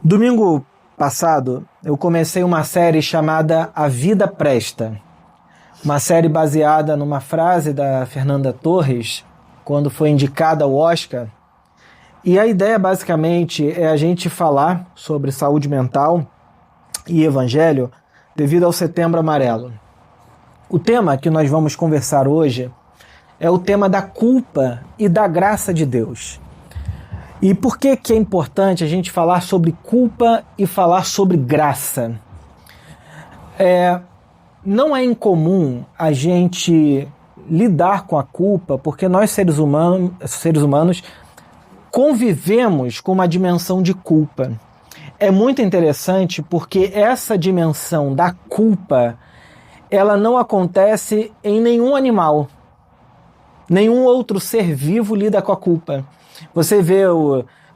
Domingo passado, eu comecei uma série chamada A Vida Presta, uma série baseada numa frase da Fernanda Torres, quando foi indicada ao Oscar. E a ideia, basicamente, é a gente falar sobre saúde mental e evangelho devido ao Setembro Amarelo. O tema que nós vamos conversar hoje é o tema da culpa e da graça de Deus. E por que é importante a gente falar sobre culpa e falar sobre graça? Não é incomum a gente lidar com a culpa, porque nós seres humanos convivemos com uma dimensão de culpa. É muito interessante porque essa dimensão da culpa, ela não acontece em nenhum animal. Nenhum outro ser vivo lida com a culpa. Você vê,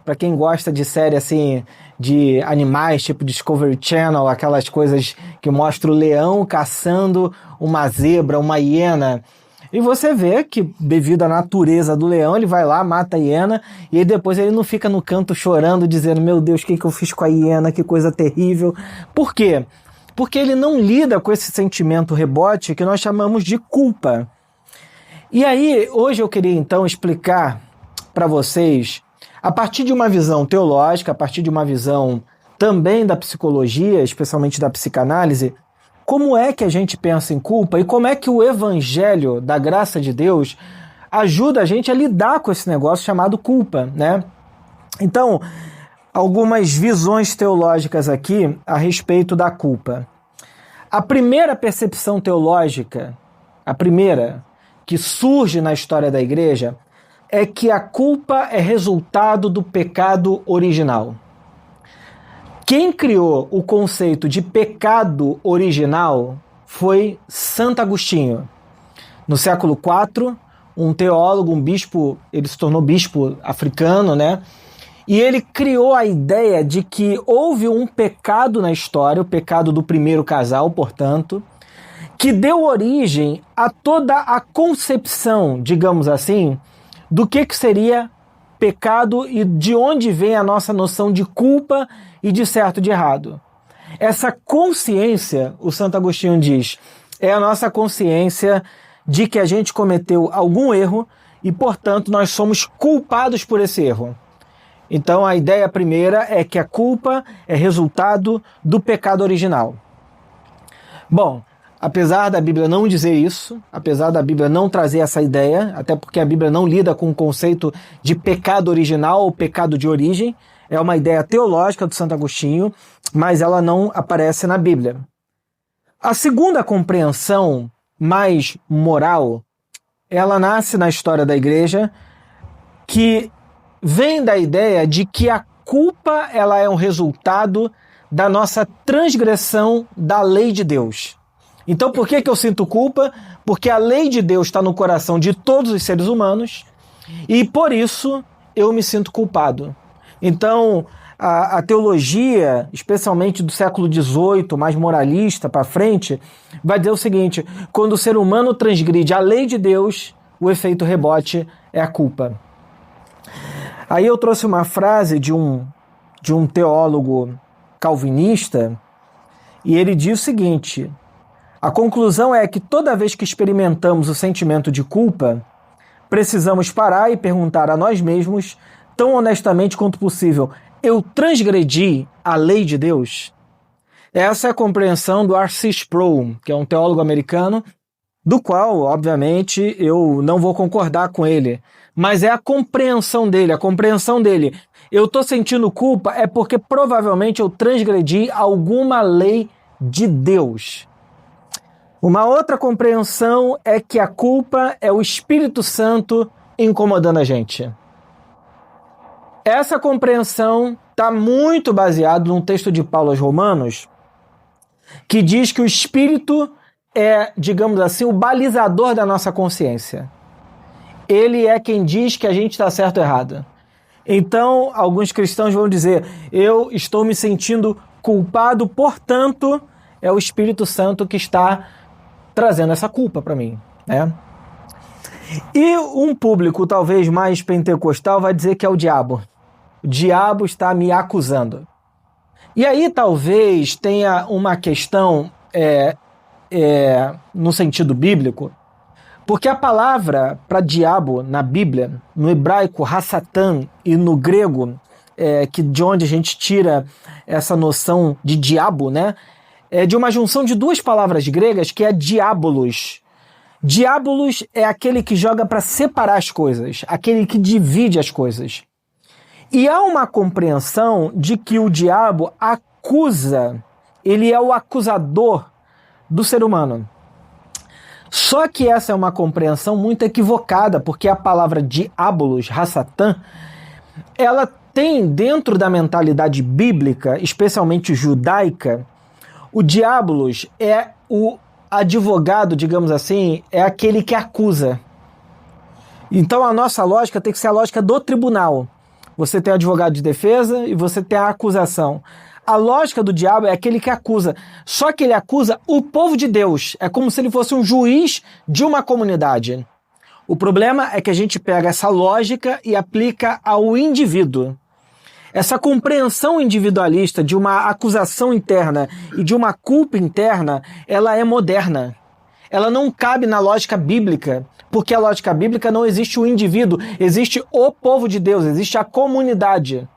para quem gosta de série assim, de animais, tipo Discovery Channel, aquelas coisas que mostram o leão caçando uma zebra, uma hiena. E você vê que, devido à natureza do leão, ele vai lá, mata a hiena, e aí depois ele não fica no canto chorando, dizendo, meu Deus, o que eu fiz com a hiena, que coisa terrível. Por quê? Porque ele não lida com esse sentimento rebote que nós chamamos de culpa. E aí, hoje eu queria então explicar para vocês, a partir de uma visão teológica, a partir de uma visão também da psicologia, especialmente da psicanálise, como é que a gente pensa em culpa e como é que o evangelho da graça de Deus ajuda a gente a lidar com esse negócio chamado culpa, né? Então, algumas visões teológicas aqui a respeito da culpa. A primeira percepção teológica, a primeira que surge na história da igreja, é que a culpa é resultado do pecado original. Quem criou o conceito de pecado original foi Santo Agostinho. No século IV, um teólogo, um bispo, ele se tornou bispo africano, né? E ele criou a ideia de que houve um pecado na história, o pecado do primeiro casal, portanto, que deu origem a toda a concepção, digamos assim, do que seria pecado e de onde vem a nossa noção de culpa e de certo e de errado. Essa consciência, o Santo Agostinho diz, é a nossa consciência de que a gente cometeu algum erro e, portanto, nós somos culpados por esse erro. Então, a ideia primeira é que a culpa é resultado do pecado original. Bom, apesar da Bíblia não dizer isso, apesar da Bíblia não trazer essa ideia, até porque a Bíblia não lida com o conceito de pecado original ou pecado de origem, é uma ideia teológica do Santo Agostinho, mas ela não aparece na Bíblia. A segunda compreensão mais moral, ela nasce na história da igreja, que vem da ideia de que a culpa ela é um resultado da nossa transgressão da lei de Deus. Então, por que eu sinto culpa? Porque a lei de Deus está no coração de todos os seres humanos e, por isso, eu me sinto culpado. Então, a teologia, especialmente do século XVIII, mais moralista para frente, vai dizer o seguinte, quando o ser humano transgride a lei de Deus, o efeito rebote é a culpa. Aí eu trouxe uma frase de um teólogo calvinista e ele diz o seguinte... A conclusão é que toda vez que experimentamos o sentimento de culpa, precisamos parar e perguntar a nós mesmos, tão honestamente quanto possível, eu transgredi a lei de Deus? Essa é a compreensão do R.C. Sproul, que é um teólogo americano, do qual, obviamente, eu não vou concordar com ele, mas é a compreensão dele, Eu estou sentindo culpa é porque provavelmente eu transgredi alguma lei de Deus. Uma outra compreensão é que a culpa é o Espírito Santo incomodando a gente. Essa compreensão está muito baseada num texto de Paulo aos Romanos, que diz que o Espírito é, digamos assim, o balizador da nossa consciência. Ele é quem diz que a gente está certo ou errado. Então, alguns cristãos vão dizer, eu estou me sentindo culpado, portanto, é o Espírito Santo que está trazendo essa culpa para mim, né? E um público talvez mais pentecostal vai dizer que é o diabo. O diabo está me acusando. E aí talvez tenha uma questão no sentido bíblico, porque a palavra para diabo na Bíblia, no hebraico, Hassatan, e no grego, de onde a gente tira essa noção de diabo, né? É de uma junção de duas palavras gregas, que é diabolos. Diabolos é aquele que joga para separar as coisas, aquele que divide as coisas. E há uma compreensão de que o diabo acusa, ele é o acusador do ser humano. Só que essa é uma compreensão muito equivocada, porque a palavra diabolos, Hassatan, ela tem dentro da mentalidade bíblica, especialmente judaica, o diabolos é o advogado, digamos assim, é aquele que acusa. Então a nossa lógica tem que ser a lógica do tribunal. Você tem o advogado de defesa e você tem a acusação. A lógica do diabo é aquele que acusa. Só que ele acusa o povo de Deus. É como se ele fosse um juiz de uma comunidade. O problema é que a gente pega essa lógica e aplica ao indivíduo. Essa compreensão individualista de uma acusação interna e de uma culpa interna, ela é moderna. Ela não cabe na lógica bíblica, porque a lógica bíblica não existe o indivíduo, existe o povo de Deus, existe a comunidade.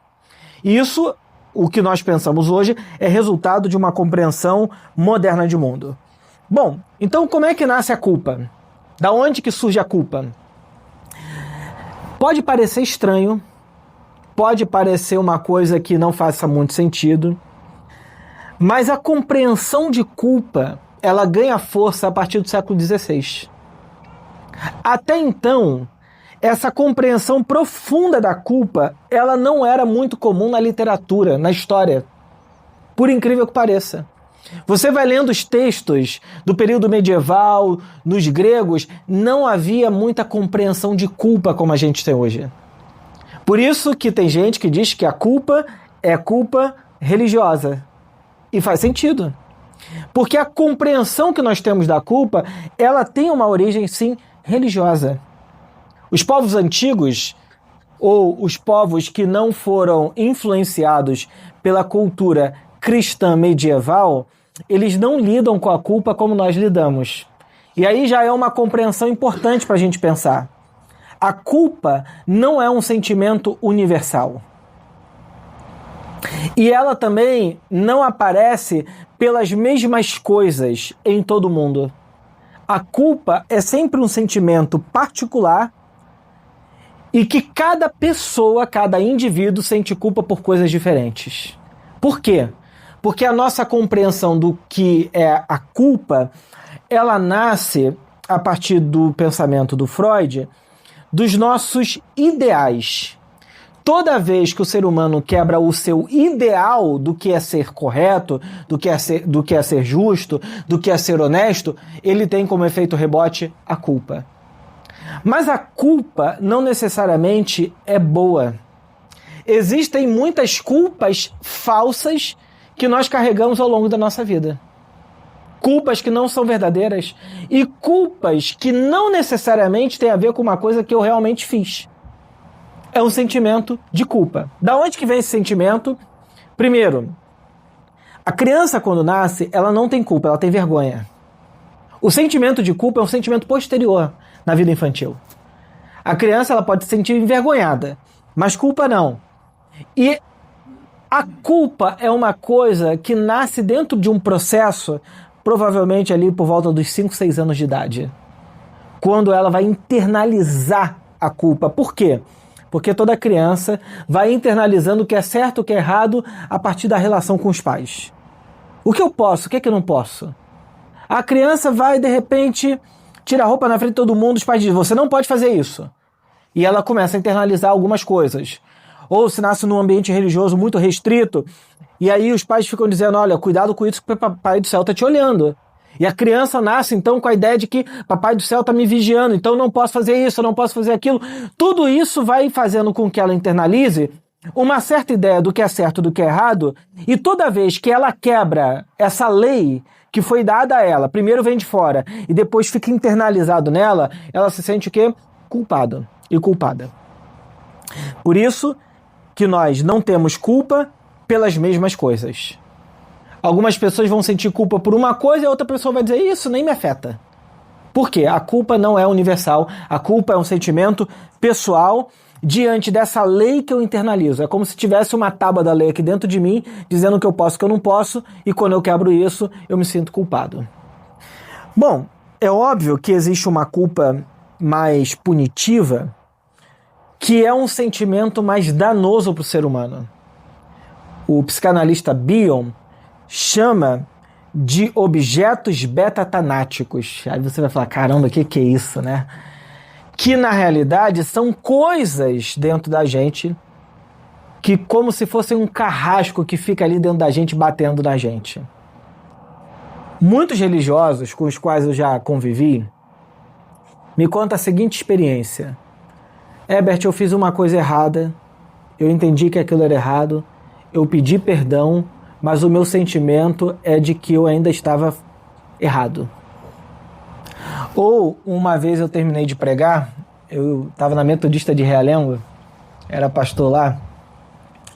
E isso, o que nós pensamos hoje, é resultado de uma compreensão moderna de mundo. Bom, então como é que nasce a culpa? Da onde que surge a culpa? Pode parecer estranho, pode parecer uma coisa que não faça muito sentido, mas a compreensão de culpa, ela ganha força a partir do século XVI. Até então, essa compreensão profunda da culpa, ela não era muito comum na literatura, na história, por incrível que pareça. Você vai lendo os textos do período medieval, nos gregos, não havia muita compreensão de culpa como a gente tem hoje. Por isso que tem gente que diz que a culpa é culpa religiosa. E faz sentido. Porque a compreensão que nós temos da culpa, ela tem uma origem, sim, religiosa. Os povos antigos, ou os povos que não foram influenciados pela cultura cristã medieval, eles não lidam com a culpa como nós lidamos. E aí já é uma compreensão importante para a gente pensar. A culpa não é um sentimento universal. E ela também não aparece pelas mesmas coisas em todo mundo. A culpa é sempre um sentimento particular e que cada pessoa, cada indivíduo sente culpa por coisas diferentes. Por quê? Porque a nossa compreensão do que é a culpa, ela nasce a partir do pensamento do Freud, dos nossos ideais. Toda vez que o ser humano quebra o seu ideal do que é ser correto, do que é ser justo, do que é ser honesto, ele tem como efeito rebote a culpa. Mas a culpa não necessariamente é boa. Existem muitas culpas falsas que nós carregamos ao longo da nossa vida. Culpas que não são verdadeiras e culpas que não necessariamente têm a ver com uma coisa que eu realmente fiz. É um sentimento de culpa. Da onde que vem esse sentimento? Primeiro, a criança quando nasce, ela não tem culpa, ela tem vergonha. O sentimento de culpa é um sentimento posterior na vida infantil. A criança ela pode se sentir envergonhada, mas culpa não. E a culpa é uma coisa que nasce dentro de um processo, provavelmente ali por volta dos 5, 6 anos de idade, quando ela vai internalizar a culpa. Por quê? Porque toda criança vai internalizando o que é certo, o que é errado, a partir da relação com os pais. O que eu posso, o que é que eu não posso? A criança vai, de repente, tira a roupa na frente de todo mundo, os pais dizem, você não pode fazer isso. E ela começa a internalizar algumas coisas. Ou se nasce num ambiente religioso muito restrito, e aí os pais ficam dizendo, olha, cuidado com isso que o Papai do Céu está te olhando. E a criança nasce, então, com a ideia de que Papai do Céu está me vigiando, então não posso fazer isso, não posso fazer aquilo. Tudo isso vai fazendo com que ela internalize uma certa ideia do que é certo e do que é errado, e toda vez que ela quebra essa lei que foi dada a ela, primeiro vem de fora e depois fica internalizado nela, ela se sente o quê? Culpada e culpada. Por isso que nós não temos culpa pelas mesmas coisas. Algumas pessoas vão sentir culpa por uma coisa e a outra pessoa vai dizer, isso nem me afeta. Por quê? A culpa não é universal, a culpa é um sentimento pessoal diante dessa lei que eu internalizo. É como se tivesse uma tábua da lei aqui dentro de mim, dizendo o que eu posso e o que eu não posso, e quando eu quebro isso, eu me sinto culpado. Bom, é óbvio que existe uma culpa mais punitiva, que é um sentimento mais danoso para o ser humano. O psicanalista Bion chama de objetos betatanáticos. Aí você vai falar, caramba, o que é isso, né? Que na realidade são coisas dentro da gente que como se fosse um carrasco que fica ali dentro da gente, batendo na gente. Muitos religiosos com os quais eu já convivi me contam a seguinte experiência. Herbert, eu fiz uma coisa errada, eu entendi que aquilo era errado, eu pedi perdão, mas o meu sentimento é de que eu ainda estava errado. Ou, uma vez eu terminei de pregar, eu estava na Metodista de Realengo, era pastor lá,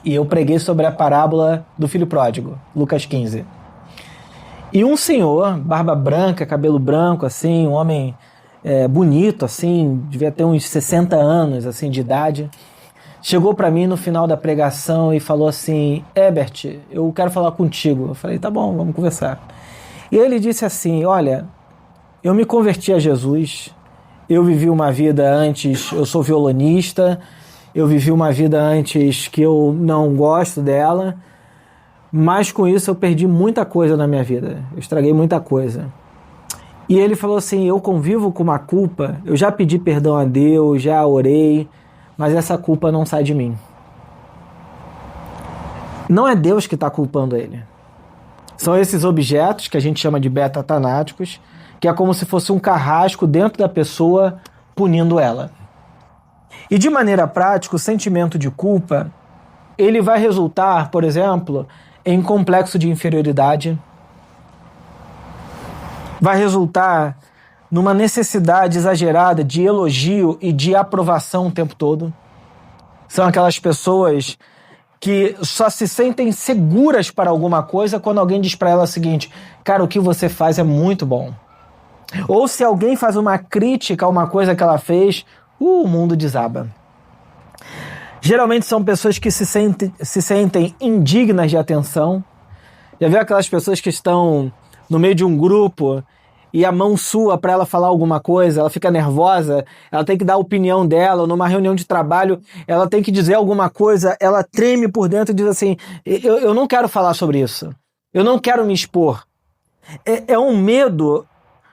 e eu preguei sobre a parábola do filho pródigo, Lucas 15. E um senhor, barba branca, cabelo branco, assim, um homem bonito, assim, devia ter uns 60 anos assim, de idade, chegou para mim no final da pregação e falou assim, Herbert, eu quero falar contigo. Eu falei, tá bom, vamos conversar. E ele disse assim, olha, eu me converti a Jesus, eu vivi uma vida antes, eu sou violonista, eu vivi uma vida antes que eu não gosto dela, mas com isso eu perdi muita coisa na minha vida, eu estraguei muita coisa. E ele falou assim, eu convivo com uma culpa, eu já pedi perdão a Deus, já orei, mas essa culpa não sai de mim. Não é Deus que está culpando ele. São esses objetos que a gente chama de betatanáticos, que é como se fosse um carrasco dentro da pessoa punindo ela. E de maneira prática, o sentimento de culpa, ele vai resultar, por exemplo, em complexo de inferioridade, vai resultar numa necessidade exagerada de elogio e de aprovação o tempo todo. São aquelas pessoas que só se sentem seguras para alguma coisa quando alguém diz para ela o seguinte, cara, o que você faz é muito bom. Ou se alguém faz uma crítica a uma coisa que ela fez, o mundo desaba. Geralmente são pessoas que se sentem indignas de atenção. Já viu aquelas pessoas que estão no meio de um grupo e a mão sua para ela falar alguma coisa, ela fica nervosa, ela tem que dar a opinião dela, numa reunião de trabalho, ela tem que dizer alguma coisa, ela treme por dentro e diz assim, eu não quero falar sobre isso, eu não quero me expor. É um medo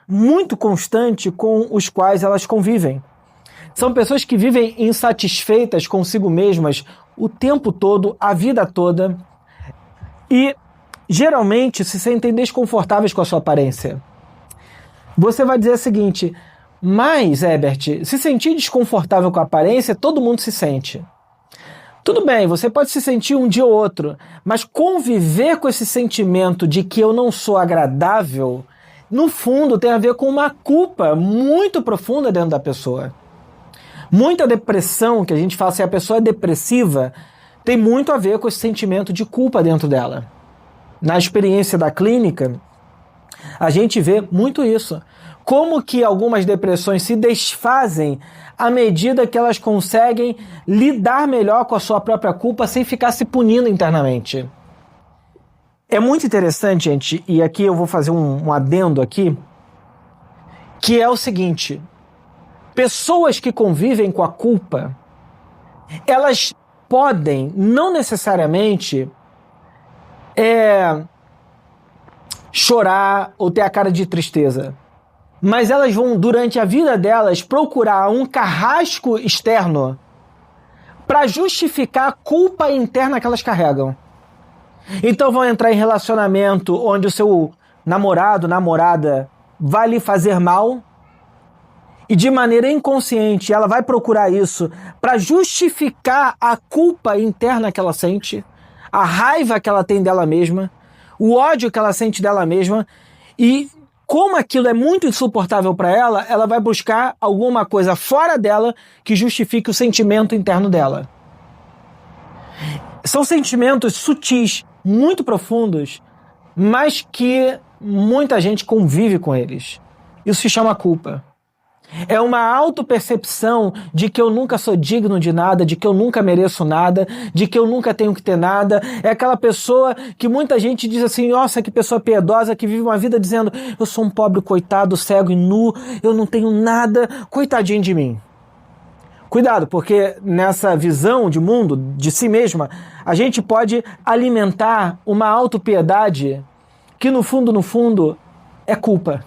muito constante com os quais elas convivem. São pessoas que vivem insatisfeitas consigo mesmas o tempo todo, a vida toda, e geralmente se sentem desconfortáveis com a sua aparência. Você vai dizer o seguinte, mas, Herbert, se sentir desconfortável com a aparência, todo mundo se sente. Tudo bem, você pode se sentir um dia ou outro, mas conviver com esse sentimento de que eu não sou agradável, no fundo tem a ver com uma culpa muito profunda dentro da pessoa. Muita depressão, que a gente fala, se a pessoa é depressiva, tem muito a ver com esse sentimento de culpa dentro dela. Na experiência da clínica, a gente vê muito isso. Como que algumas depressões se desfazem à medida que elas conseguem lidar melhor com a sua própria culpa sem ficar se punindo internamente. É muito interessante, gente, e aqui eu vou fazer um adendo aqui, que é o seguinte, pessoas que convivem com a culpa, elas podem, não necessariamente, chorar ou ter a cara de tristeza. Mas elas vão, durante a vida delas, procurar um carrasco externo para justificar a culpa interna que elas carregam. Então vão entrar em relacionamento onde o seu namorado, namorada vai lhe fazer mal e de maneira inconsciente ela vai procurar isso para justificar a culpa interna que ela sente, a raiva que ela tem dela mesma, o ódio que ela sente dela mesma, e como aquilo é muito insuportável para ela, ela vai buscar alguma coisa fora dela que justifique o sentimento interno dela. São sentimentos sutis, muito profundos, mas que muita gente convive com eles. Isso se chama culpa. É uma autopercepção de que eu nunca sou digno de nada, de que eu nunca mereço nada, de que eu nunca tenho que ter nada. É aquela pessoa que muita gente diz assim, nossa, que pessoa piedosa, que vive uma vida dizendo, eu sou um pobre coitado, cego e nu, eu não tenho nada, coitadinho de mim. Cuidado, porque nessa visão de mundo, de si mesma, a gente pode alimentar uma autopiedade que no fundo, é culpa.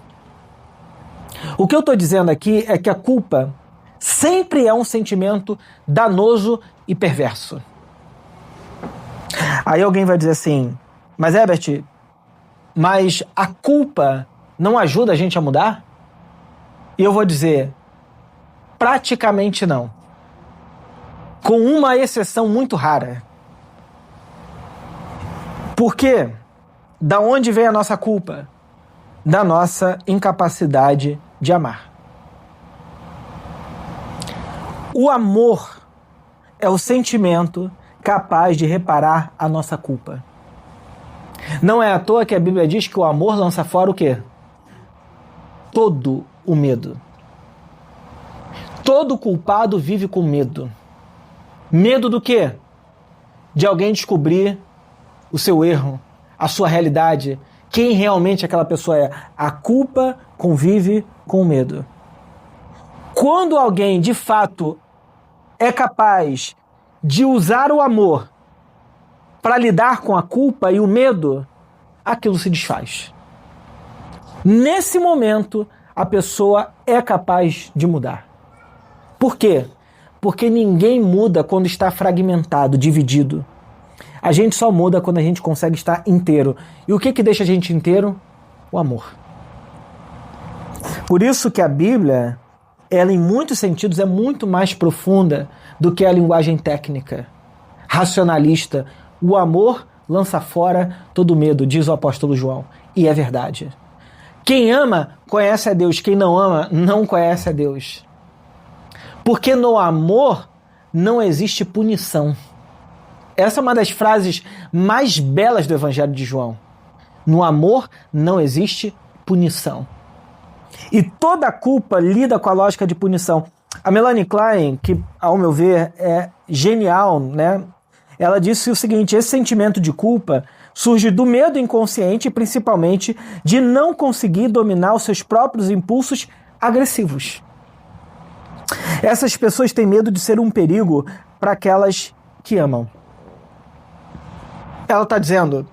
O que eu estou dizendo aqui é que a culpa sempre é um sentimento danoso e perverso. Aí alguém vai dizer assim, mas Herbert, mas a culpa não ajuda a gente a mudar? E eu vou dizer, praticamente não. Com uma exceção muito rara. Por quê? Da onde vem a nossa culpa? Da nossa incapacidade de amar. O amor é o sentimento capaz de reparar a nossa culpa. Não é à toa que a Bíblia diz que o amor lança fora o quê? Todo o medo. Todo culpado vive com medo. Medo do quê? De alguém descobrir o seu erro, a sua realidade, quem realmente aquela pessoa é. A culpa convive com o medo. Quando alguém, de fato, é capaz de usar o amor para lidar com a culpa e o medo, aquilo se desfaz. Nesse momento, a pessoa é capaz de mudar. Por quê? Porque ninguém muda quando está fragmentado, dividido. A gente só muda quando a gente consegue estar inteiro. E o que deixa a gente inteiro? O amor. Por isso que a Bíblia, ela em muitos sentidos é muito mais profunda do que a linguagem técnica, racionalista. O amor lança fora todo medo, diz o apóstolo João. E é verdade. Quem ama, conhece a Deus. Quem não ama, não conhece a Deus. Porque no amor não existe punição. Essa é uma das frases mais belas do Evangelho de João. No amor não existe punição. E toda culpa lida com a lógica de punição. A Melanie Klein, que ao meu ver é genial, né? Ela disse o seguinte, esse sentimento de culpa surge do medo inconsciente, principalmente de não conseguir dominar os seus próprios impulsos agressivos. Essas pessoas têm medo de ser um perigo para aquelas que amam. Ela está dizendo,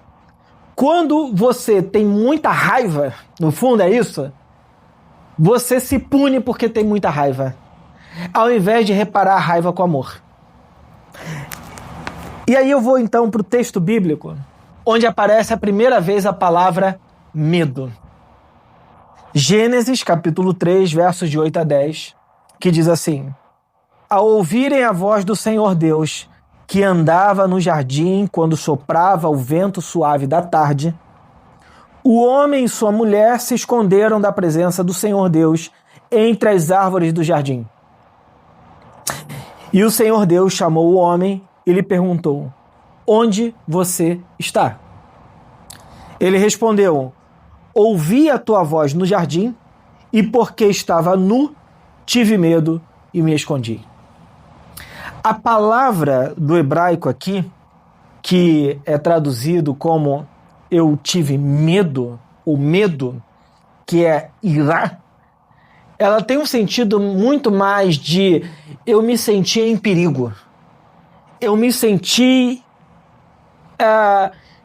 quando você tem muita raiva, no fundo é isso, você se pune porque tem muita raiva, ao invés de reparar a raiva com amor. E aí eu vou então para o texto bíblico, onde aparece a primeira vez a palavra medo. Gênesis capítulo 3, versos de 8 a 10, que diz assim, ao ouvirem a voz do Senhor Deus, que andava no jardim quando soprava o vento suave da tarde, o homem e sua mulher se esconderam da presença do Senhor Deus entre as árvores do jardim. E o Senhor Deus chamou o homem e lhe perguntou, onde você está? Ele respondeu, ouvi a tua voz no jardim e porque estava nu, tive medo e me escondi. A palavra do hebraico aqui, que é traduzido como eu tive medo, ou medo, que é irá, ela tem um sentido muito mais de eu me senti em perigo. Eu me senti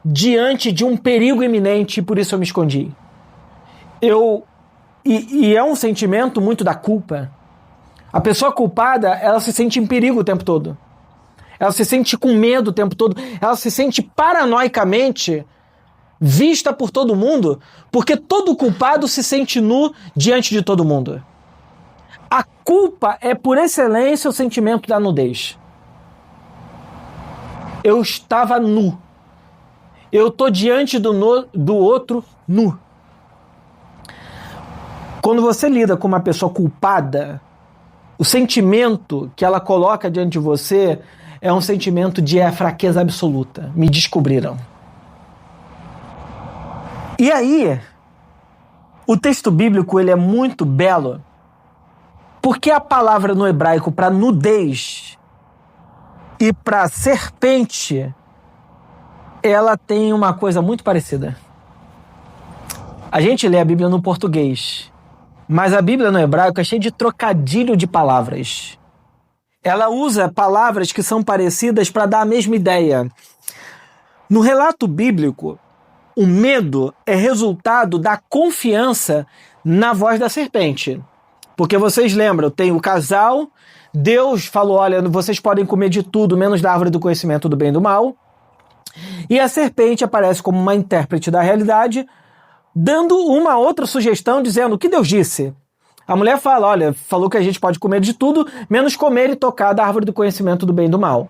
diante de um perigo iminente e por isso eu me escondi. E é um sentimento muito da culpa. A pessoa culpada, ela se sente em perigo o tempo todo. Ela se sente com medo o tempo todo. Ela se sente paranoicamente vista por todo mundo, porque todo culpado se sente nu diante de todo mundo. A culpa é, por excelência, o sentimento da nudez. Eu estava nu. Eu estou diante do outro nu. Quando você lida com uma pessoa culpada, o sentimento que ela coloca diante de você é um sentimento de fraqueza absoluta. Me descobriram. E aí, o texto bíblico ele é muito belo, porque a palavra no hebraico para nudez e para serpente, ela tem uma coisa muito parecida. A gente lê a Bíblia no português, mas a Bíblia no hebraico é cheia de trocadilho de palavras. Ela usa palavras que são parecidas para dar a mesma ideia. No relato bíblico, o medo é resultado da confiança na voz da serpente. Porque vocês lembram, tem o casal, Deus falou, olha, vocês podem comer de tudo, menos da árvore do conhecimento do bem e do mal. E a serpente aparece como uma intérprete da realidade, dando uma outra sugestão, dizendo o que Deus disse. A mulher fala, olha, falou que a gente pode comer de tudo, menos comer e tocar da árvore do conhecimento do bem e do mal.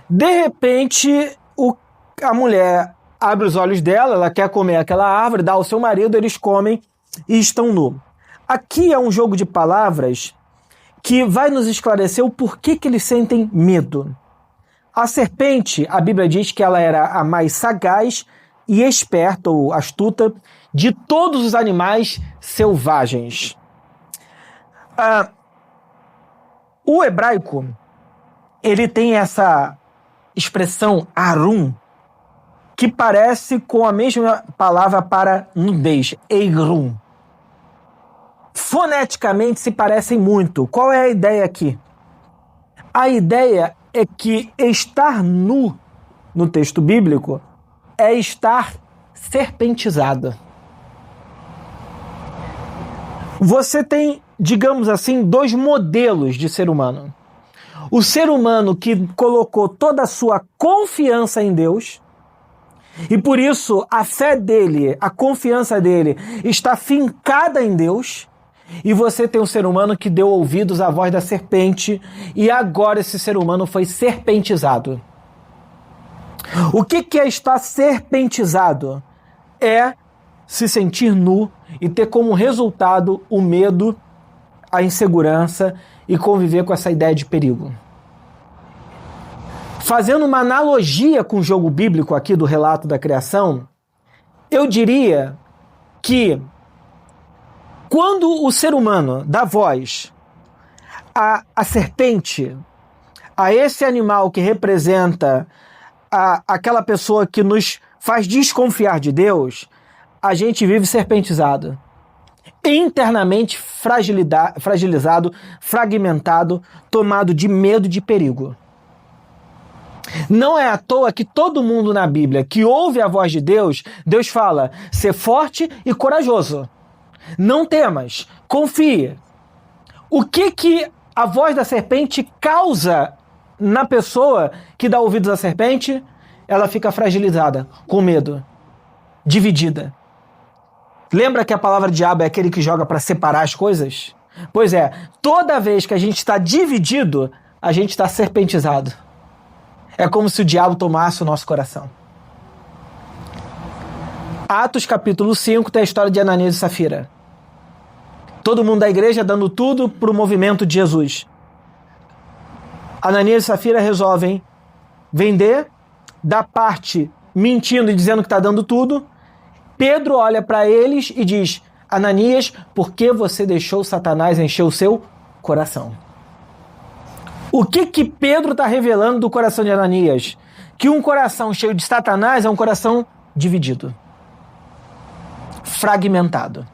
De repente, a mulher abre os olhos dela, ela quer comer aquela árvore, dá ao seu marido, eles comem e estão nus. Aqui é um jogo de palavras que vai nos esclarecer o porquê que eles sentem medo. A serpente, a Bíblia diz que ela era a mais sagaz e esperta ou astuta de todos os animais selvagens. O hebraico, ele tem essa expressão arum, que parece com a mesma palavra para nudez, eirum. Foneticamente se parecem muito. Qual é a ideia aqui? A ideia é que estar nu no texto bíblico é estar serpentizado. Você tem, digamos assim, dois modelos de ser humano. O ser humano que colocou toda a sua confiança em Deus, e por isso a fé dele, a confiança dele está fincada em Deus. E você tem um ser humano que deu ouvidos à voz da serpente e agora esse ser humano foi serpentizado. O que é estar serpentizado? É se sentir nu e ter como resultado o medo, a insegurança e conviver com essa ideia de perigo. Fazendo uma analogia com o jogo bíblico aqui do relato da criação, eu diria que quando o ser humano dá voz à serpente, a esse animal que representa aquela pessoa que nos faz desconfiar de Deus, a gente vive serpentizado, internamente fragilizado, fragmentado, tomado de medo e de perigo. Não é à toa que todo mundo na Bíblia que ouve a voz de Deus, Deus fala, ser forte e corajoso. Não temas, confie. O que a voz da serpente causa na pessoa que dá ouvidos à serpente? Ela fica fragilizada, com medo, dividida. Lembra que a palavra diabo é aquele que joga para separar as coisas? Pois é, toda vez que a gente está dividido, a gente está serpentizado. É como se o diabo tomasse o nosso coração. Atos capítulo 5 tem a história de Ananias e Safira. Todo mundo da igreja dando tudo para o movimento de Jesus. Ananias e Safira resolvem vender, dar parte mentindo e dizendo que está dando tudo. Pedro olha para eles e diz, Ananias, por que você deixou Satanás encher o seu coração? O que Pedro está revelando do coração de Ananias? Que um coração cheio de Satanás é um coração dividido, fragmentado.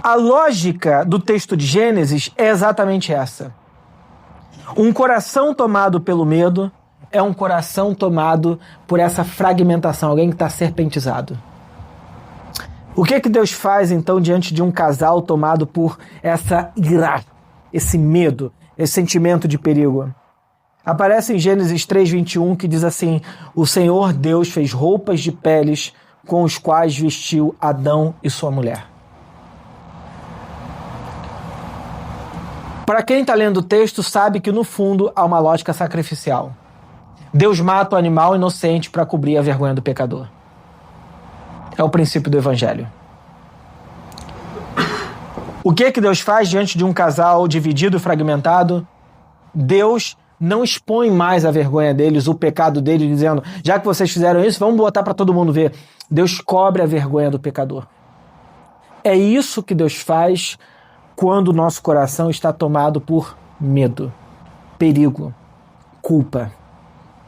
A lógica do texto de Gênesis é exatamente essa. Um coração tomado pelo medo é um coração tomado por essa fragmentação, alguém que está serpentizado. O que Deus faz então diante de um casal tomado por essa ira, esse medo, esse sentimento de perigo? Aparece em Gênesis 3:21 que diz assim, o Senhor Deus fez roupas de peles com os quais vestiu Adão e sua mulher. Para quem está lendo o texto, sabe que no fundo há uma lógica sacrificial. Deus mata o animal inocente para cobrir a vergonha do pecador. É o princípio do Evangelho. O que Deus faz diante de um casal dividido e fragmentado? Deus não expõe mais a vergonha deles, o pecado deles, dizendo, já que vocês fizeram isso, vamos botar para todo mundo ver. Deus cobre a vergonha do pecador. É isso que Deus faz quando o nosso coração está tomado por medo, perigo, culpa.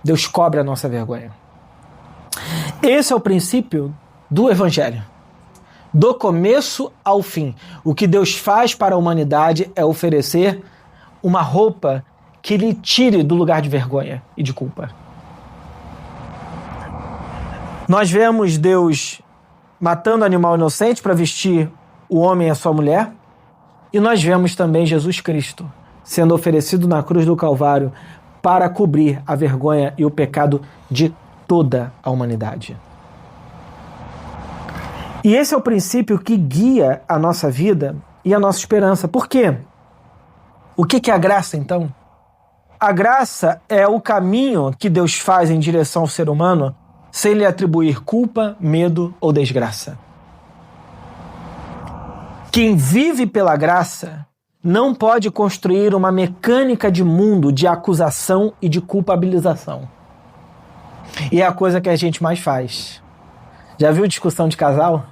Deus cobre a nossa vergonha. Esse é o princípio do Evangelho. Do começo ao fim. O que Deus faz para a humanidade é oferecer uma roupa que lhe tire do lugar de vergonha e de culpa. Nós vemos Deus matando animal inocente para vestir o homem e a sua mulher. E nós vemos também Jesus Cristo sendo oferecido na cruz do Calvário para cobrir a vergonha e o pecado de toda a humanidade. E esse é o princípio que guia a nossa vida e a nossa esperança. Por quê? O que é a graça, então? A graça é o caminho que Deus faz em direção ao ser humano sem lhe atribuir culpa, medo ou desgraça. Quem vive pela graça não pode construir uma mecânica de mundo de acusação e de culpabilização. E é a coisa que a gente mais faz. Já viu discussão de casal?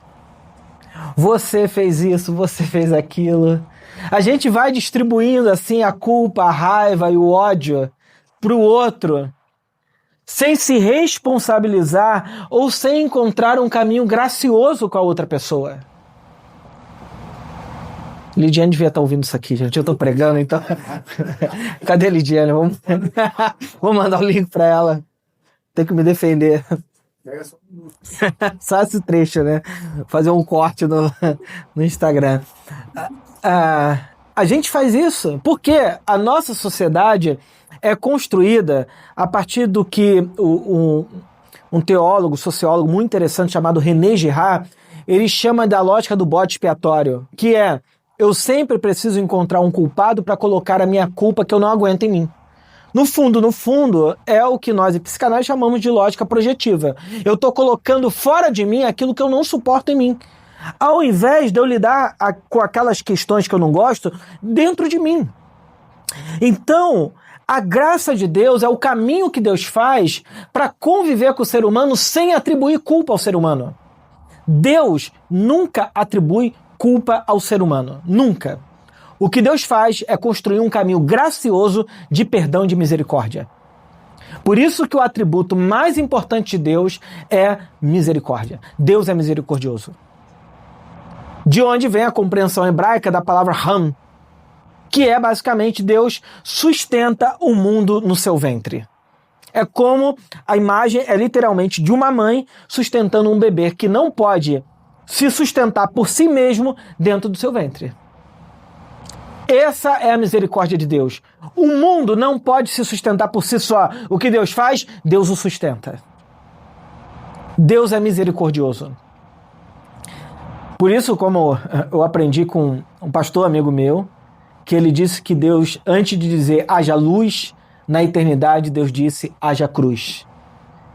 Você fez isso, você fez aquilo. A gente vai distribuindo assim a culpa, a raiva e o ódio para o outro, sem se responsabilizar ou sem encontrar um caminho gracioso com a outra pessoa. Lidiane devia estar ouvindo isso aqui, gente. Eu estou pregando, então... Cadê a Lidiane? Vamos mandar o link para ela. Tem que me defender. Pega só um minuto. Só esse trecho, né? Fazer um corte no Instagram. A gente faz isso porque a nossa sociedade é construída a partir do que um teólogo, sociólogo muito interessante chamado René Girard, ele chama da lógica do bode expiatório, que é, eu sempre preciso encontrar um culpado para colocar a minha culpa que eu não aguento em mim. No fundo, é o que nós em psicanálise chamamos de lógica projetiva. Eu estou colocando fora de mim aquilo que eu não suporto em mim, ao invés de eu lidar com aquelas questões que eu não gosto dentro de mim. Então, a graça de Deus é o caminho que Deus faz para conviver com o ser humano sem atribuir culpa ao ser humano. Deus nunca atribui culpa ao ser humano. Nunca. O que Deus faz é construir um caminho gracioso de perdão e de misericórdia. Por isso que o atributo mais importante de Deus é misericórdia. Deus é misericordioso. De onde vem a compreensão hebraica da palavra Ham, que é basicamente Deus sustenta o mundo no seu ventre. É como a imagem é literalmente de uma mãe sustentando um bebê que não pode se sustentar por si mesmo dentro do seu ventre. Essa é a misericórdia de Deus. O mundo não pode se sustentar por si só. O que Deus faz, Deus o sustenta. Deus é misericordioso. Por isso, como eu aprendi com um pastor amigo meu, que ele disse que Deus, antes de dizer haja luz, na eternidade Deus disse haja cruz.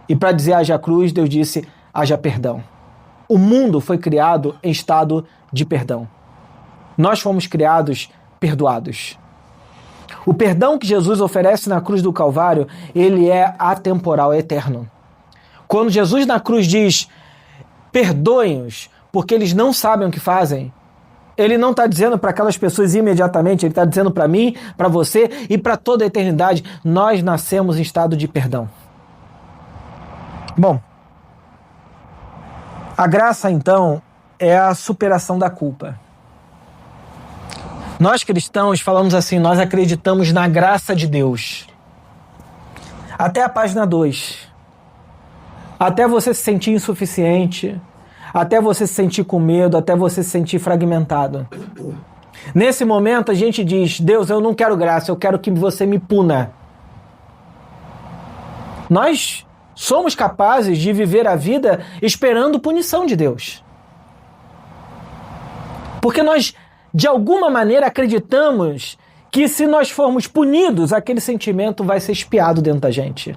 E para dizer haja cruz, Deus disse haja perdão. O mundo foi criado em estado de perdão. Nós fomos criados perdoados. O perdão que Jesus oferece na cruz do Calvário, ele é atemporal, é eterno. Quando Jesus na cruz diz, perdoem-os, porque eles não sabem o que fazem, ele não está dizendo para aquelas pessoas imediatamente, ele está dizendo para mim, para você e para toda a eternidade, nós nascemos em estado de perdão. Bom, a graça então é a superação da culpa. Nós cristãos falamos assim, nós acreditamos na graça de Deus. Até a página 2. Até você se sentir insuficiente, até você se sentir com medo, até você se sentir fragmentado. Nesse momento a gente diz, Deus, eu não quero graça, eu quero que você me puna. Nós somos capazes de viver a vida esperando punição de Deus. Porque nós, de alguma maneira, acreditamos que se nós formos punidos, aquele sentimento vai ser expiado dentro da gente.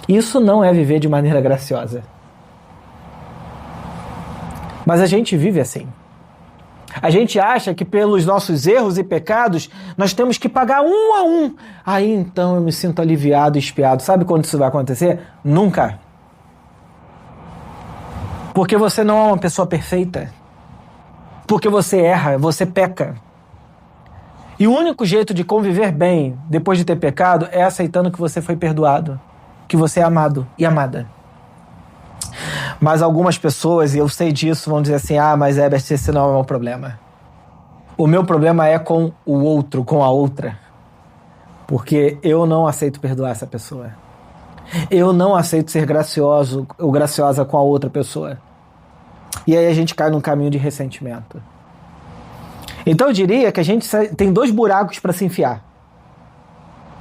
Isso não é viver de maneira graciosa. Mas a gente vive assim. A gente acha que pelos nossos erros e pecados nós temos que pagar um a um. Aí então eu me sinto aliviado e espiado. Sabe quando isso vai acontecer? Nunca. Porque você não é uma pessoa perfeita. Porque você erra, você peca. E o único jeito de conviver bem depois de ter pecado é aceitando que você foi perdoado, que você é amado e amada. Mas algumas pessoas, e eu sei disso, vão dizer assim, mas Herbert, esse não é o meu problema. O meu problema é com o outro, com a outra. Porque eu não aceito perdoar essa pessoa. Eu não aceito ser gracioso ou graciosa com a outra pessoa. E aí a gente cai num caminho de ressentimento. Então eu diria que a gente tem 2 buracos para se enfiar.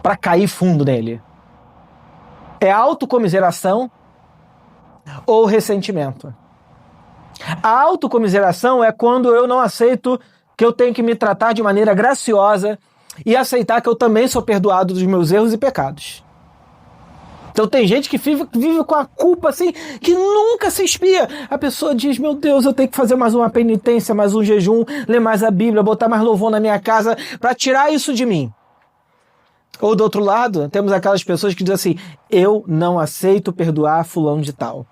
Para cair fundo nele. É a autocomiseração ou ressentimento. A autocomiseração é quando eu não aceito que eu tenho que me tratar de maneira graciosa e aceitar que eu também sou perdoado dos meus erros e pecados. Então tem gente que vive com a culpa assim, que nunca se espia. A pessoa diz, meu Deus, eu tenho que fazer mais uma penitência, mais um jejum, ler mais a Bíblia, botar mais louvor na minha casa para tirar isso de mim. Ou do outro lado, temos aquelas pessoas que dizem assim, eu não aceito perdoar fulano de tal,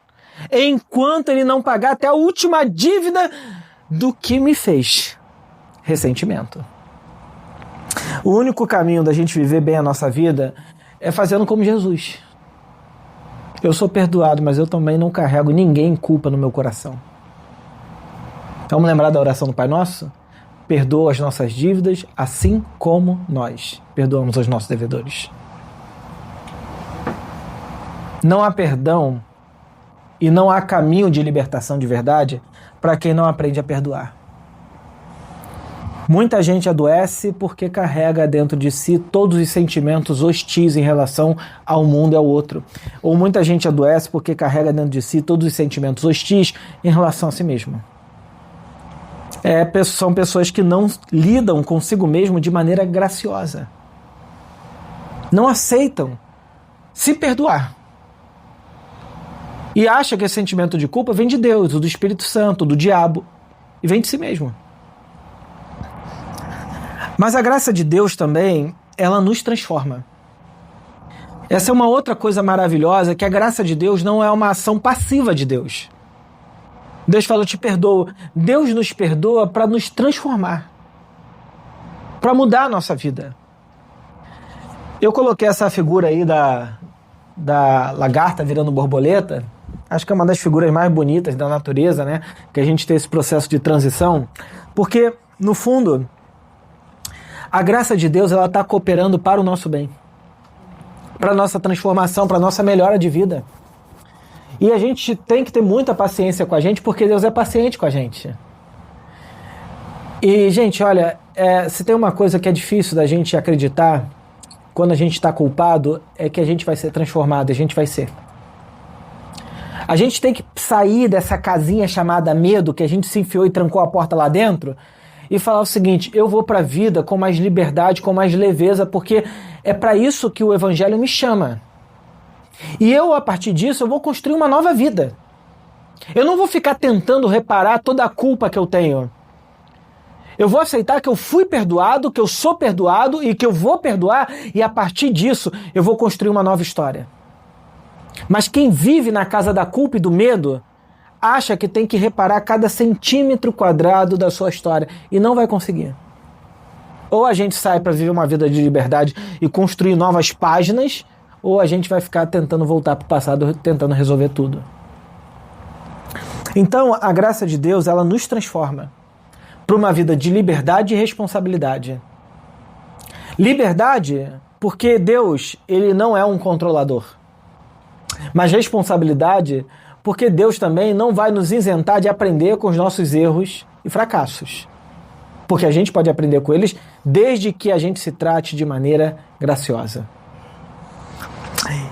enquanto ele não pagar até a última dívida do que me fez. Ressentimento. O único caminho da gente viver bem a nossa vida é fazendo como Jesus. Eu sou perdoado, mas eu também não carrego ninguém culpa no meu coração. Vamos lembrar da oração do Pai Nosso? Perdoa as nossas dívidas, assim como nós perdoamos os nossos devedores. Não há perdão e não há caminho de libertação de verdade para quem não aprende a perdoar. Muita gente adoece porque carrega dentro de si todos os sentimentos hostis em relação ao mundo e ao outro. Ou muita gente adoece porque carrega dentro de si todos os sentimentos hostis em relação a si mesmo. São pessoas que não lidam consigo mesmo de maneira graciosa. Não aceitam se perdoar. E acha que esse sentimento de culpa vem de Deus, ou do Espírito Santo, do diabo, e vem de si mesmo. Mas a graça de Deus também, ela nos transforma. Essa é uma outra coisa maravilhosa, que a graça de Deus não é uma ação passiva de Deus. Deus fala, eu te perdoo. Deus nos perdoa para nos transformar, para mudar a nossa vida. Eu coloquei essa figura aí da lagarta virando borboleta. Acho que é uma das figuras mais bonitas da natureza, né? Que a gente tem esse processo de transição. Porque, no fundo, a graça de Deus ela está cooperando para o nosso bem, para a nossa transformação, para a nossa melhora de vida. E a gente tem que ter muita paciência com a gente, porque Deus é paciente com a gente. E, gente, olha, se tem uma coisa que é difícil da gente acreditar quando a gente está culpado, é que a gente vai ser transformado, a gente vai ser. A gente tem que sair dessa casinha chamada medo, que a gente se enfiou e trancou a porta lá dentro, e falar o seguinte, eu vou para a vida com mais liberdade, com mais leveza, porque é para isso que o Evangelho me chama. E eu, a partir disso, eu vou construir uma nova vida. Eu não vou ficar tentando reparar toda a culpa que eu tenho. Eu vou aceitar que eu fui perdoado, que eu sou perdoado e que eu vou perdoar, e a partir disso eu vou construir uma nova história. Mas quem vive na casa da culpa e do medo, acha que tem que reparar cada centímetro quadrado da sua história e não vai conseguir. Ou a gente sai para viver uma vida de liberdade e construir novas páginas, ou a gente vai ficar tentando voltar para o passado, tentando resolver tudo. Então, a graça de Deus, ela nos transforma para uma vida de liberdade e responsabilidade. Liberdade, porque Deus, ele não é um controlador. Mas responsabilidade, porque Deus também não vai nos isentar de aprender com os nossos erros e fracassos. Porque a gente pode aprender com eles desde que a gente se trate de maneira graciosa.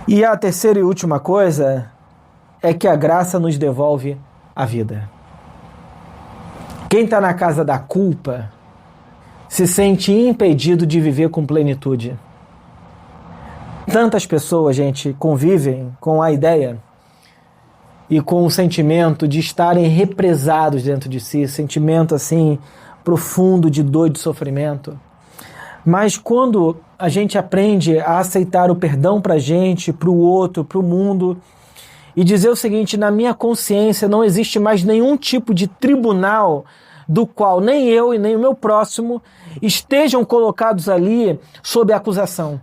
E a terceira e última coisa é que a graça nos devolve a vida. Quem está na casa da culpa se sente impedido de viver com plenitude. Tantas pessoas, gente, convivem com a ideia e com o sentimento de estarem represados dentro de si, sentimento assim profundo de dor e de sofrimento. Mas quando a gente aprende a aceitar o perdão para a gente, para o outro, para o mundo, e dizer o seguinte: na minha consciência não existe mais nenhum tipo de tribunal do qual nem eu e nem o meu próximo estejam colocados ali sob acusação.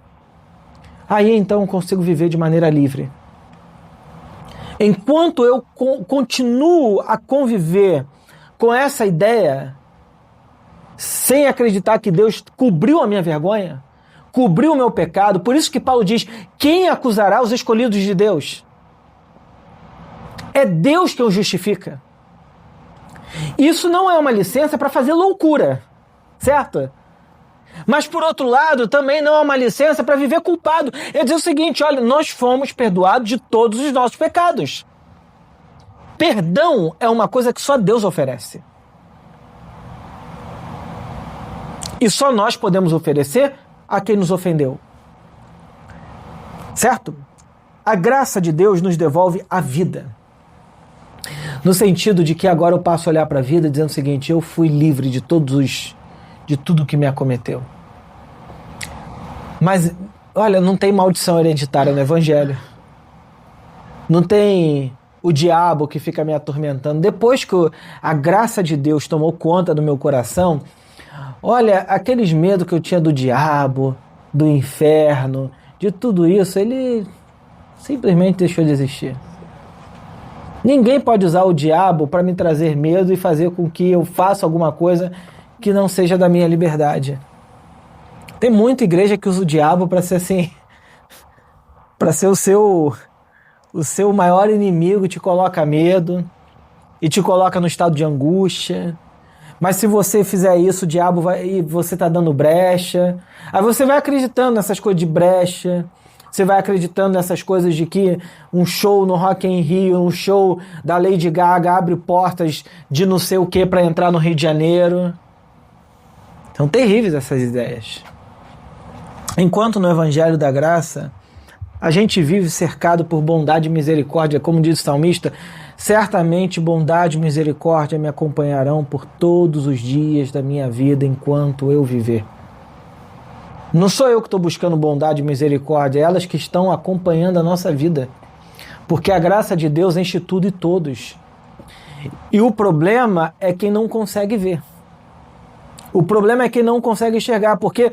Aí então eu consigo viver de maneira livre. Enquanto eu continuo a conviver com essa ideia, sem acreditar que Deus cobriu a minha vergonha, cobriu o meu pecado, por isso que Paulo diz: quem acusará os escolhidos de Deus? É Deus que os justifica. Isso não é uma licença para fazer loucura, certo? Mas, por outro lado, também não é uma licença para viver culpado. É dizer o seguinte: olha, nós fomos perdoados de todos os nossos pecados. Perdão é uma coisa que só Deus oferece. E só nós podemos oferecer a quem nos ofendeu. Certo? A graça de Deus nos devolve a vida. No sentido de que agora eu passo a olhar para a vida dizendo o seguinte: eu fui livre de tudo que me acometeu. Mas, olha, não tem maldição hereditária no Evangelho. Não tem o diabo que fica me atormentando. Depois que a graça de Deus tomou conta do meu coração, olha, aqueles medos que eu tinha do diabo, do inferno, de tudo isso, ele simplesmente deixou de existir. Ninguém pode usar o diabo para me trazer medo e fazer com que eu faça alguma coisa que não seja da minha liberdade. Tem muita igreja que usa o diabo para ser assim, para ser o seu maior inimigo, te coloca medo e te coloca no estado de angústia. Mas se você fizer isso, o diabo vai, e você está dando brecha. Aí você vai acreditando nessas coisas de brecha. Você vai acreditando nessas coisas de que um show no Rock in Rio, um show da Lady Gaga abre portas de não sei o que para entrar no Rio de Janeiro. São terríveis essas ideias. Enquanto no Evangelho da Graça, a gente vive cercado por bondade e misericórdia, como diz o salmista: certamente bondade e misericórdia me acompanharão por todos os dias da minha vida enquanto eu viver. Não sou eu que estou buscando bondade e misericórdia, é elas que estão acompanhando a nossa vida. Porque a graça de Deus enche tudo e todos. E o problema é quem não consegue ver. O problema é quem não consegue enxergar, porque,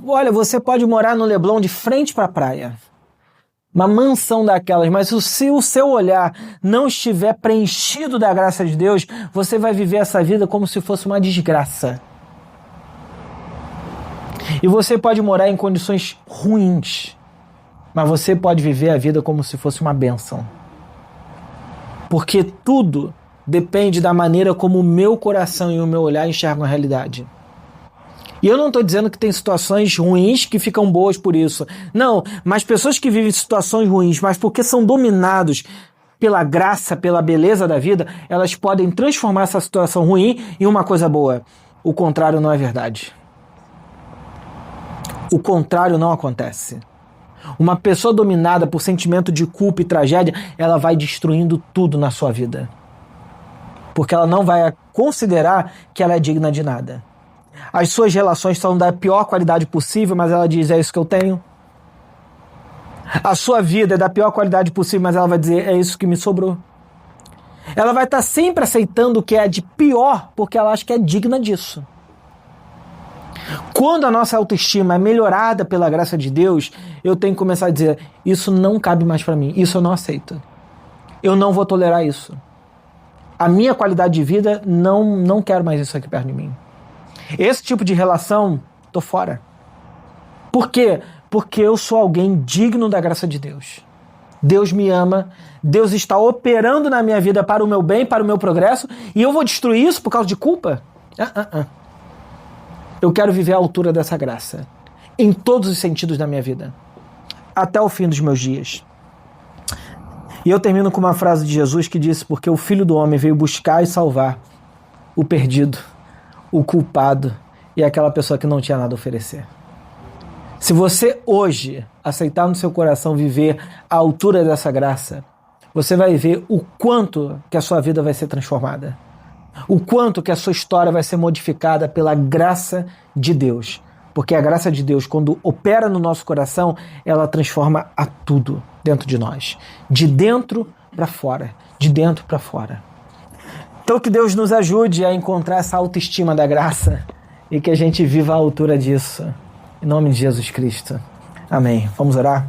olha, você pode morar no Leblon de frente para a praia, uma mansão daquelas, mas se o seu olhar não estiver preenchido da graça de Deus, você vai viver essa vida como se fosse uma desgraça. E você pode morar em condições ruins, mas você pode viver a vida como se fosse uma bênção. Porque tudo depende da maneira como o meu coração e o meu olhar enxergam a realidade. E eu não estou dizendo que tem situações ruins que ficam boas por isso. Não, mas pessoas que vivem situações ruins, mas porque são dominados pela graça, pela beleza da vida, elas podem transformar essa situação ruim em uma coisa boa. O contrário não é verdade. O contrário não acontece. Uma pessoa dominada por sentimento de culpa e tragédia, ela vai destruindo tudo na sua vida. Porque ela não vai considerar que ela é digna de nada. As suas relações são da pior qualidade possível, mas ela diz: é isso que eu tenho. A sua vida é da pior qualidade possível, mas ela vai dizer: é isso que me sobrou. Ela vai estar sempre aceitando o que é de pior, porque ela acha que é digna disso. Quando a nossa autoestima é melhorada pela graça de Deus, eu tenho que começar a dizer: isso não cabe mais para mim, isso eu não aceito. Eu não vou tolerar isso. A minha qualidade de vida, não quero mais isso aqui perto de mim. Esse tipo de relação, tô fora. Por quê? Porque eu sou alguém digno da graça de Deus. Deus me ama, Deus está operando na minha vida para o meu bem, para o meu progresso, e eu vou destruir isso por causa de culpa? Eu quero viver à altura dessa graça, em todos os sentidos da minha vida, até o fim dos meus dias. E eu termino com uma frase de Jesus que disse: porque o Filho do Homem veio buscar e salvar o perdido, o culpado e aquela pessoa que não tinha nada a oferecer. Se você hoje aceitar no seu coração viver à altura dessa graça, você vai ver o quanto que a sua vida vai ser transformada. O quanto que a sua história vai ser modificada pela graça de Deus. Porque a graça de Deus, quando opera no nosso coração, ela transforma a tudo dentro de nós. De dentro para fora. De dentro para fora. Então que Deus nos ajude a encontrar essa autoestima da graça e que a gente viva à altura disso. Em nome de Jesus Cristo. Amém. Vamos orar?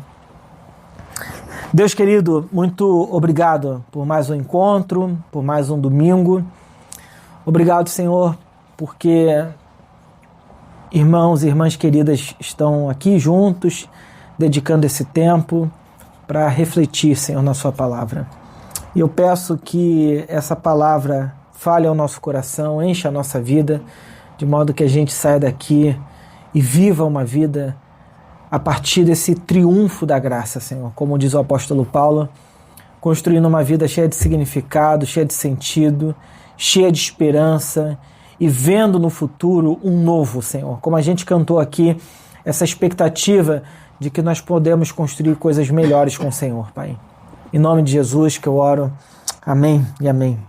Deus querido, muito obrigado por mais um encontro, por mais um domingo. Obrigado, Senhor, porque irmãos e irmãs queridas estão aqui juntos, dedicando esse tempo para refletir, Senhor, na sua palavra. E eu peço que essa palavra fale ao nosso coração, encha a nossa vida, de modo que a gente saia daqui e viva uma vida a partir desse triunfo da graça, Senhor. Como diz o apóstolo Paulo, construindo uma vida cheia de significado, cheia de sentido, cheia de esperança e vendo no futuro um novo, Senhor. Como a gente cantou aqui, essa expectativa de que nós podemos construir coisas melhores com o Senhor, Pai. Em nome de Jesus que eu oro. Amém e amém.